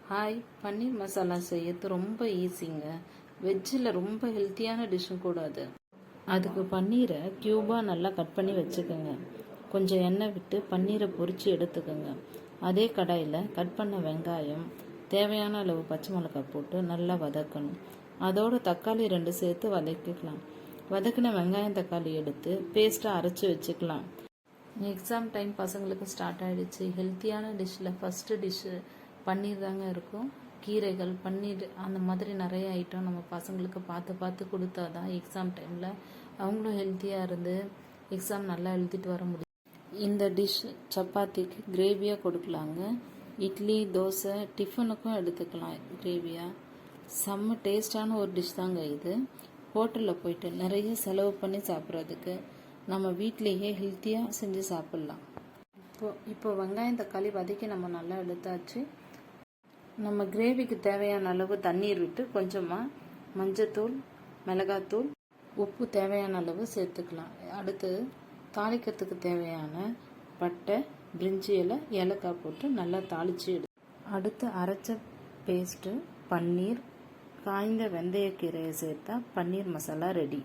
Hi, paneer masala செய்யறது ரொம்ப ஈஸிங்க. வெஜ்ஜில் ரொம்ப ஹெல்த்தியான டிஷ்ஷும் கூட அது. அதுக்கு பன்னீரை க்யூபாக நல்லா கட் பண்ணி வச்சுக்கோங்க. கொஞ்சம் எண்ணெய் விட்டு பன்னீரை பொரித்து எடுத்துக்கோங்க. அதே கடாயில் கட் பண்ண வெங்காயம், தேவையான அளவு பச்சை மிளகாய் போட்டு நல்லா வதக்கணும். அதோடு தக்காளி 2 சேர்த்து வதக்கிக்கலாம். வதக்கின வெங்காயம் தக்காளி எடுத்து பேஸ்ட்டாக அரைச்சி வச்சுக்கலாம். எக்ஸாம் டைம் பசங்களுக்கு ஸ்டார்ட் ஆகிடுச்சு. ஹெல்த்தியான டிஷ்ஷில் ஃபஸ்ட்டு டிஷ்ஷு பன்னீர் தாங்க இருக்கும். கீரைகள், பன்னீர், அந்த மாதிரி நிறைய ஐட்டம் நம்ம பசங்களுக்கு பார்த்து பார்த்து கொடுத்தா தான் எக்ஸாம் டைமில் அவங்களும் ஹெல்த்தியாக இருந்து எக்ஸாம் நல்லா எழுதிட்டு வர முடியும். இந்த டிஷ் சப்பாத்திக்கு கிரேவியாக கொடுக்கலாங்க. இட்லி, தோசை, டிஃபனுக்கும் எடுத்துக்கலாம் கிரேவியாக. செம்ம டேஸ்டான ஒரு டிஷ் தாங்க இது. ஹோட்டலில் போயிட்டு நிறைய செலவு பண்ணி சாப்பிட்றதுக்கு நம்ம வீட்டிலேயே ஹெல்த்தியாக செஞ்சு சாப்பிட்லாம். இப்போ வெங்காயம் தக்காளி வதக்கி நம்ம நல்லா எடுத்தாச்சு. நம்ம கிரேவிக்கு தேவையான அளவு தண்ணீர் விட்டு கொஞ்சமாக மஞ்சத்தூள், மிளகாத்தூள், உப்பு தேவையான அளவு சேர்த்துக்கலாம். அடுத்து தாளிக்கிறதுக்கு தேவையான பட்டை, பிரிஞ்சி இலை, ஏலக்காய் போட்டு நல்லா தாளித்து அடுத்து அரைச்ச பேஸ்ட்டு, பன்னீர், காய்ந்த வெந்தயக்கீரையை சேர்த்தா பன்னீர் மசாலா ரெடி.